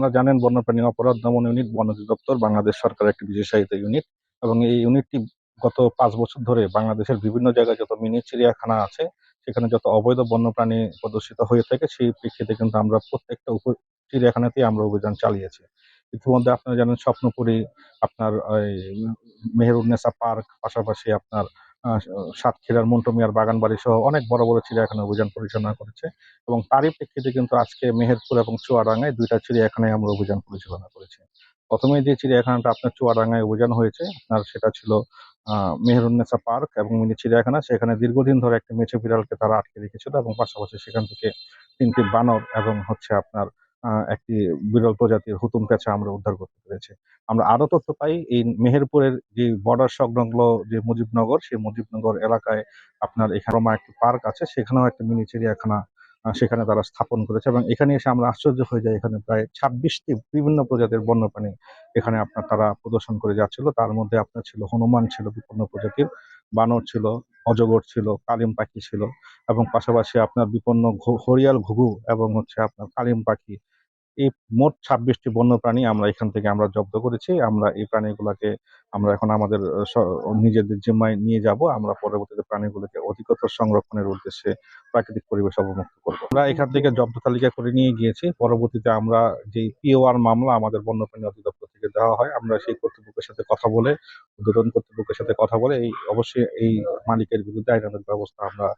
আপনারা জানেন বন্যপ্রাণী অপরাধ দমন ইউনিট বন অধিদপ্তর বাংলাদেশ সরকারের একটি বিশেষায়িত ইউনিট এবং এই ইউনিটটি গত ৫ বছর ধরে বাংলাদেশের বিভিন্ন জায়গায় যত মিনি চিড়িয়াখানা আছে সেখানে যত অবৈধ বন্যপ্রাণী প্রদর্শিত হয়ে থাকে সেই প্রেক্ষিতে কিন্তু আমরা প্রত্যেকটা চিড়িয়াখানাতেই আমরা অভিযান চালিয়েছি। ইতিমধ্যে আপনারা জানেন স্বপ্নপুরী, আপনার মেহেরুন্নেসা পার্ক, পাশাপাশি আপনার সাতক্ষীরার মন্টু মিয়ার বাগানবাড়ি সহ অনেক বড় বড় চিড়িয়াখানা অভিযান পরিচালনা করেছে এবং তারই প্রেক্ষিতে কিন্তু আজকে মেহেরপুর এবং চুয়াডাঙ্গায় ২টা চিড়িয়াখানায় আমরা অভিযান পরিচালনা করেছি। প্রথমে যে চিড়িয়াখানাটা আপনার চুয়াডাঙ্গায় অভিযান হয়েছে, আপনার সেটা ছিল মেহেরুন্নেসা পার্ক এবং মিনি চিড়িয়াখানা। সেখানে দীর্ঘদিন ধরে একটা মেছে বিড়ালকে তারা আটকে রেখেছিল এবং পাশাপাশি সেখান থেকে ৩টি বানর এবং হচ্ছে আপনার একটি বিরল প্রজাতির হুতুম পেঁচা আমরা উদ্ধার করতে পেরেছি। আমরা আরো তথ্য পাই এই মেহেরপুরের যে বর্ডার সংলগ্ন যে মুজিবনগর, সেই মুজিবনগর এলাকায় আপনার এখানে একটি পার্ক আছে, সেখানেও একটা মিনি চিড়িয়াখানা সেখানে তারা স্থাপন করেছে এবং এখানে এসে আমরা আশ্চর্য হয়ে যাই। এখানে প্রায় ২৬টি বিভিন্ন প্রজাতির বন্যপ্রাণী এখানে আপনার তারা প্রদর্শন করে যাচ্ছিল। তার মধ্যে আপনার ছিল হনুমান, ছিল বিপন্ন প্রজাতির, বানর ছিল, অজগর ছিল, কালিম পাখি ছিল এবং পাশাপাশি আপনার বিপন্ন ঘড়িয়াল ঘুঘু এবং হচ্ছে আপনার কালিম পাখি। এই মোট ২৬টি বন্যপ্রাণী আমরা এখান থেকে জব্দ করেছি। আমরা এই প্রাণীগুলাকে আমরা এখন আমাদের নিজেদের জিম্মায় নিয়ে যাব। আমরা পরবর্তীতে প্রাণীগুলোকে অধিকতর সংরক্ষণের উদ্দেশ্যে প্রাকৃতিক পরিবেশ অবমুক্ত করব। আমরা এখান থেকে জব্দ তালিকা করে নিয়ে গিয়েছি। পরবর্তীতে আমরা যেই পিওআর মামলা আমাদের বন্যপ্রাণী অধিদপ্তর থেকে দেওয়া হয়, আমরা সেই কর্তৃপক্ষের সাথে কথা বলে, ঊর্ধ্বতন কর্তৃপক্ষের সাথে কথা বলে অবশ্যই এই মালিকের বিরুদ্ধে আইনানুগ ব্যবস্থা আমরা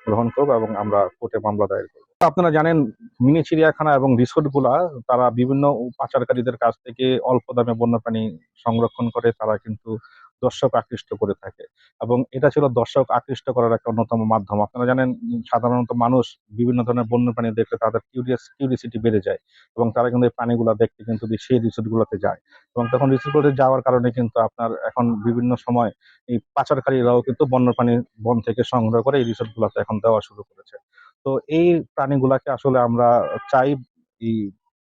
গ্রহণ করব এবং আমরা কোর্টে মামলা দায়ের করব। আপনারা জানেন মিনি চিড়িয়াখানা এবং রিসোর্ট গুলা তারা বিভিন্ন পাচারকারীদের কাছ থেকে অল্প দামে বন্যপ্রাণী সংরক্ষণ করে তারা কিন্তু দর্শক আকৃষ্ট করে থাকে এবং এটা ছিল দর্শক আকৃষ্ট করার একটা অন্যতম মাধ্যম। আপনারা জানেন সাধারণত মানুষ বিভিন্ন ধরনের বন্যপ্রাণী দেখলে তাদের কিউরিয়াসিটি বেড়ে যায় এবং তারা কিন্তু এই প্রাণীগুলা দেখতে কিন্তু সেই রিসোর্ট গুলোতে যায় এবং তখন রিসোর্ট গুলোতে যাওয়ার কারণে কিন্তু আপনার এখন বিভিন্ন সময় এই পাচারকারীরাও কিন্তু বন্যপ্রাণী বন থেকে সংগ্রহ করে এই রিসোর্ট গুলোতে এখন দেওয়া শুরু করেছে। তো এই প্রাণীগুলাকে আসলে আমরা চাই এই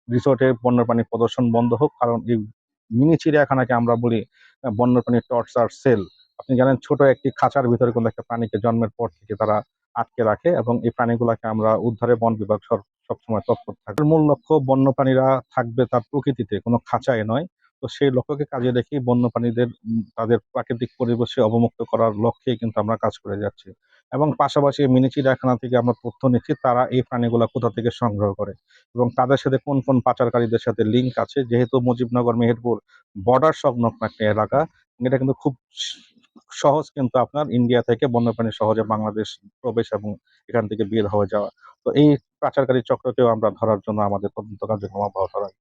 রিসোর্টে বন্যপ্রাণী প্রদর্শন বন্ধ হোক, কারণ এই মিনি চিড়িয়াখানাকে আমরা বলি বন্যপ্রাণী টর্চার সেল। আপনি জানেন ছোট একটি খাঁচার ভিতরে কোনো একটা প্রাণীকে জন্মের পর থেকে তারা আটকে রাখে এবং এই প্রাণীগুলাকে আমরা উদ্ধারে বন বিভাগ সবসময় তৎপর থাকে। মূল লক্ষ্য বন্যপ্রাণীরা থাকবে তার প্রকৃতিতে, কোনো খাঁচায় নয়। তো সেই লক্ষ্যকে কাজে রেখেই বন্যপ্রাণীদের তাদের প্রাকৃতিক পরিবেশে অবমুক্ত করার লক্ষ্যেই কিন্তু আমরা কাজ করে যাচ্ছি এবং পাশাপাশি মিনি চিড়িয়াখানা থেকে আমরা তথ্য নিচ্ছি তারা এই প্রাণীগুলা কোথা থেকে সংগ্রহ করে এবং তাদের সাথে কোন কোন পাচারকারীদের সাথে লিঙ্ক আছে। যেহেতু মুজিবনগর মেহেরপুর বর্ডার সংলগ্ন একটা এলাকা, এটা কিন্তু খুব সহজ কিন্তু আপনার ইন্ডিয়া থেকে বন্যপ্রাণী সহজে বাংলাদেশ প্রবেশ এবং এখান থেকে বের হয়ে যাওয়া। তো এই পাচারকারী চক্রকেও আমরা ধরার জন্য আমাদের তদন্ত কার্যক্রম অব্যাহত রাখি।